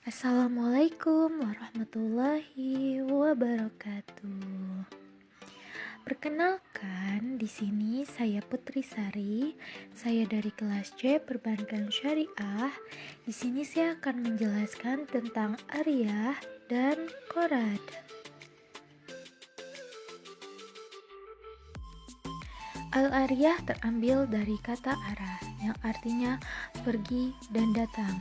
Assalamualaikum warahmatullahi wabarakatuh. Perkenalkan, di sini saya Putri Sari. Saya dari kelas C Perbankan Syariah. Di sini saya akan menjelaskan tentang Ariyah dan Qorad. Al-Ariyah terambil dari kata arah, yang artinya pergi dan datang.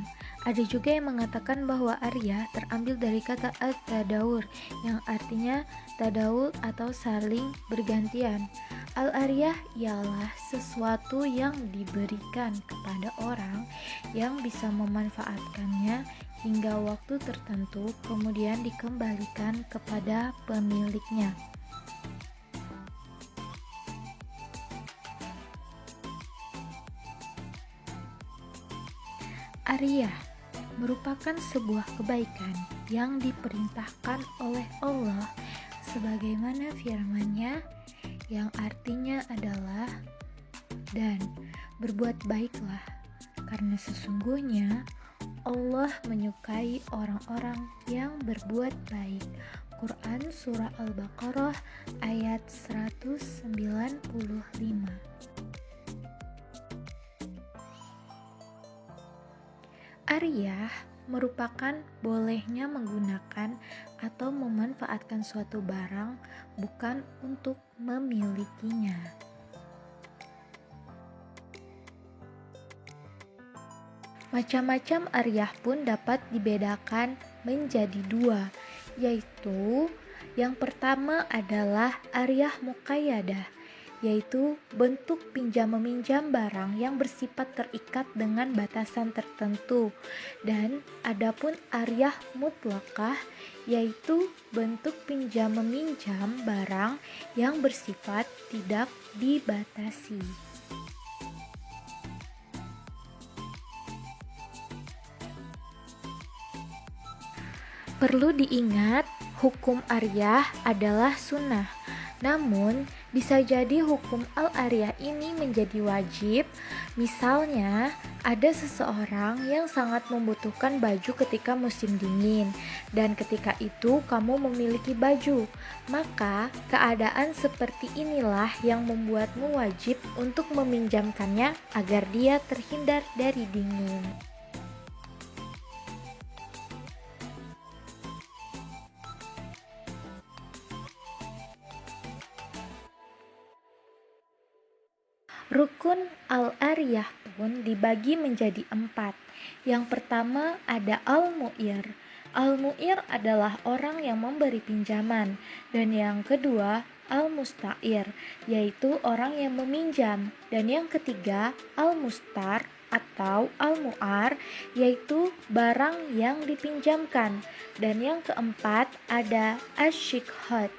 Ada juga yang mengatakan bahwa Arya terambil dari kata at-tadawur, yang artinya tadawur atau saling bergantian. Al-Ariyah ialah sesuatu yang diberikan kepada orang yang bisa memanfaatkannya hingga waktu tertentu, kemudian dikembalikan kepada pemiliknya. Ariyah merupakan sebuah kebaikan yang diperintahkan oleh Allah sebagaimana firman-Nya yang artinya adalah, dan berbuat baiklah karena sesungguhnya Allah menyukai orang-orang yang berbuat baik. Quran Surah Al-Baqarah ayat 195. Ariyah merupakan bolehnya menggunakan atau memanfaatkan suatu barang bukan untuk memilikinya. Macam-macam ariyah pun dapat dibedakan menjadi dua, yaitu yang pertama adalah ariyah muqayyadah, yaitu bentuk pinjam-meminjam barang yang bersifat terikat dengan batasan tertentu. Dan adapun ariyah mutlaqah, yaitu bentuk pinjam-meminjam barang yang bersifat tidak dibatasi. Perlu diingat, hukum ariyah adalah sunnah. Namun, bisa jadi hukum al-ariyah ini menjadi wajib. Misalnya, ada seseorang yang sangat membutuhkan baju ketika musim dingin, dan ketika itu kamu memiliki baju. Maka, keadaan seperti inilah yang membuatmu wajib untuk meminjamkannya agar dia terhindar dari dingin. Rukun al-ariyah pun dibagi menjadi 4. Yang pertama ada al-mu'ir. Al-mu'ir adalah orang yang memberi pinjaman. Dan yang kedua al-musta'ir, yaitu orang yang meminjam. Dan yang ketiga al-mustar atau al-mu'ar, yaitu barang yang dipinjamkan. Dan yang keempat ada asyikhat.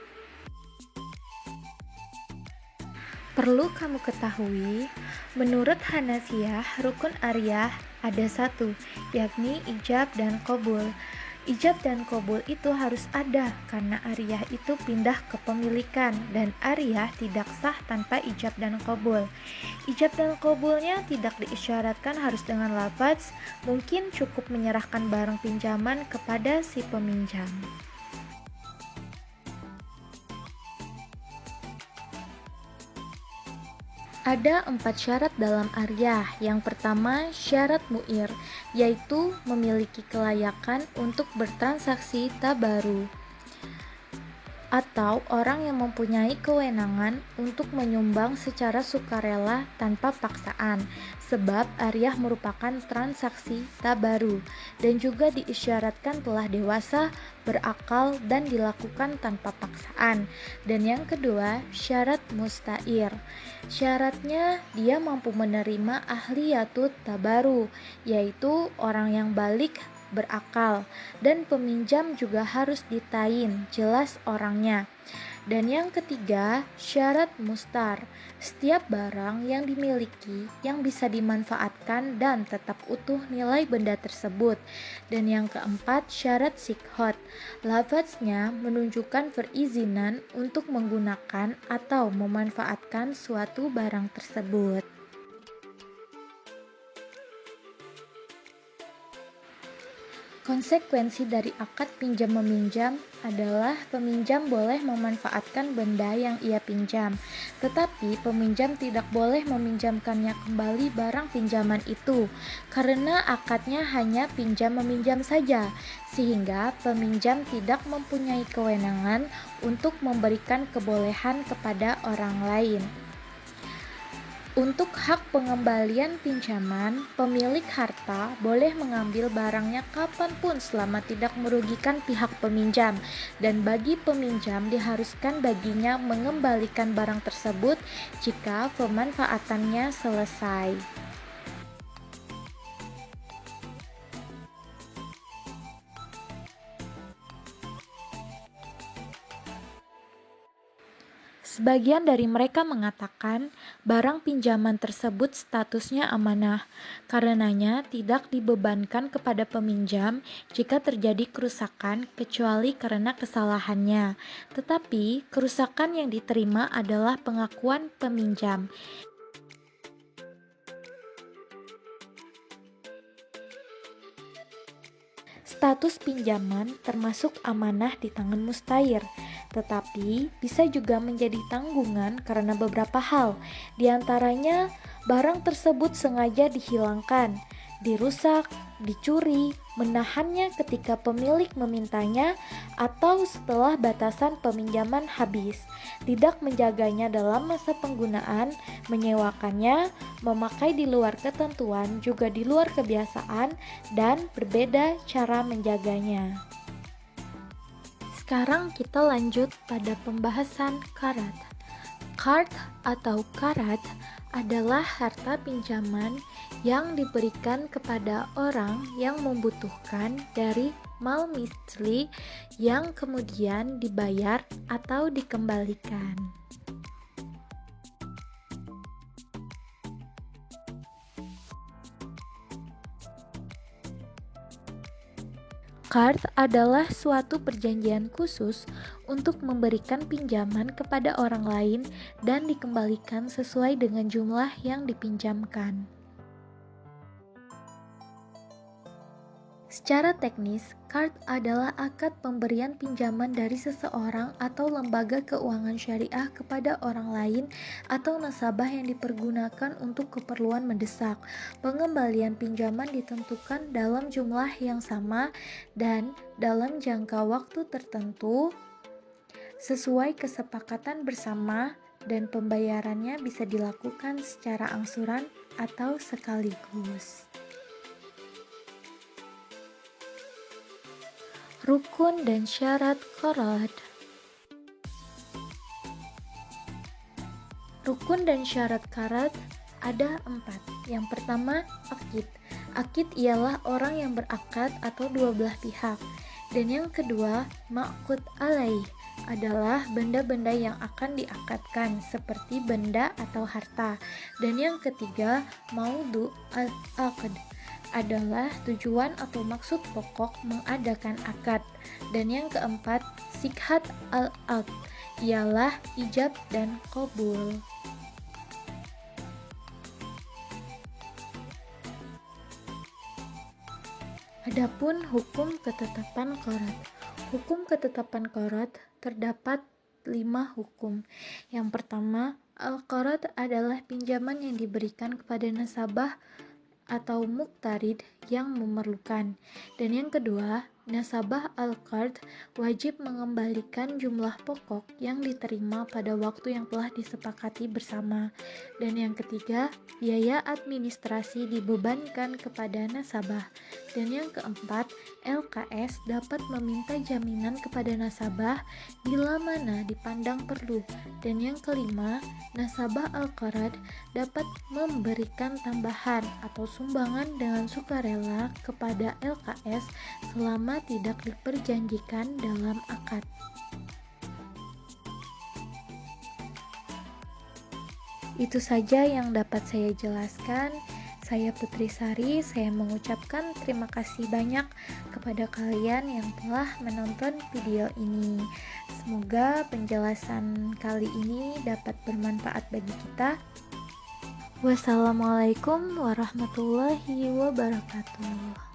Perlu kamu ketahui, menurut Hanafiyah, rukun ariyah ada 1, yakni ijab dan qabul. Ijab dan qabul itu harus ada karena ariyah itu pindah kepemilikan, dan ariyah tidak sah tanpa ijab dan qabul. Ijab dan qabulnya tidak diisyaratkan harus dengan lafaz, mungkin cukup menyerahkan barang pinjaman kepada si peminjam. Ada 4 syarat dalam ariyah. Yang pertama, syarat mu'ir, yaitu memiliki kelayakan untuk bertransaksi tabaru, atau orang yang mempunyai kewenangan untuk menyumbang secara sukarela tanpa paksaan, sebab ariyah merupakan transaksi tabaru, dan juga diisyaratkan telah dewasa, berakal, dan dilakukan tanpa paksaan. Dan yang kedua, syarat musta'ir. Syaratnya dia mampu menerima ahliyatut tabaru, yaitu orang yang balik, berakal, dan peminjam juga harus ditain jelas orangnya. Dan yang ketiga, syarat mustar. Setiap barang yang dimiliki yang bisa dimanfaatkan dan tetap utuh nilai benda tersebut. Dan yang keempat, syarat sikhot. Lafaznya menunjukkan perizinan untuk menggunakan atau memanfaatkan suatu barang tersebut. Konsekuensi dari akad pinjam-meminjam adalah peminjam boleh memanfaatkan benda yang ia pinjam, tetapi peminjam tidak boleh meminjamkannya kembali barang pinjaman itu, karena akadnya hanya pinjam-meminjam saja, sehingga peminjam tidak mempunyai kewenangan untuk memberikan kebolehan kepada orang lain. Untuk hak pengembalian pinjaman, pemilik harta boleh mengambil barangnya kapanpun selama tidak merugikan pihak peminjam, dan bagi peminjam diharuskan baginya mengembalikan barang tersebut jika pemanfaatannya selesai. Sebagian dari mereka mengatakan barang pinjaman tersebut statusnya amanah, karenanya tidak dibebankan kepada peminjam jika terjadi kerusakan kecuali karena kesalahannya. Tetapi kerusakan yang diterima adalah pengakuan peminjam. Status pinjaman termasuk amanah di tangan mustair, tetapi bisa juga menjadi tanggungan karena beberapa hal. Di antaranya, barang tersebut sengaja dihilangkan, dirusak, dicuri, menahannya ketika pemilik memintanya, atau setelah batasan peminjaman habis, tidak menjaganya dalam masa penggunaan, menyewakannya, memakai di luar ketentuan, juga di luar kebiasaan, dan berbeda cara menjaganya. Sekarang kita lanjut pada pembahasan karat. Qard atau karat adalah harta pinjaman yang diberikan kepada orang yang membutuhkan dari mal misli yang kemudian dibayar atau dikembalikan. Qard adalah suatu perjanjian khusus untuk memberikan pinjaman kepada orang lain dan dikembalikan sesuai dengan jumlah yang dipinjamkan. Secara teknis, qard adalah akad pemberian pinjaman dari seseorang atau lembaga keuangan syariah kepada orang lain atau nasabah yang dipergunakan untuk keperluan mendesak. Pengembalian pinjaman ditentukan dalam jumlah yang sama dan dalam jangka waktu tertentu sesuai kesepakatan bersama, dan pembayarannya bisa dilakukan secara angsuran atau sekaligus. Rukun dan syarat qard. Rukun dan syarat qard ada 4. Yang pertama, akid. Akid ialah orang yang berakad atau dua belah pihak. Dan yang kedua, ma'qud alaih, adalah benda-benda yang akan diakadkan seperti benda atau harta. Dan yang ketiga, maudhu al-aqd, adalah tujuan atau maksud pokok mengadakan akad. Dan yang keempat, sikhat al-aqd, ialah ijab dan qabul. Adapun hukum ketetapan qard. Hukum ketetapan qard terdapat 5 hukum. Yang pertama, al-qard adalah pinjaman yang diberikan kepada nasabah atau muqtarid yang memerlukan. Dan yang kedua, nasabah al-qard wajib mengembalikan jumlah pokok yang diterima pada waktu yang telah disepakati bersama. Dan yang ketiga, biaya administrasi dibebankan kepada nasabah. Dan yang keempat, LKS dapat meminta jaminan kepada nasabah bila mana dipandang perlu. Dan yang kelima, nasabah al-qard dapat memberikan tambahan atau sumbangan dengan sukarela kepada LKS selama tidak diperjanjikan dalam akad. Itu saja yang dapat saya jelaskan. Saya Putri Sari, saya mengucapkan terima kasih banyak kepada kalian yang telah menonton video ini. Semoga penjelasan kali ini dapat bermanfaat bagi kita. Wassalamualaikum warahmatullahi wabarakatuh.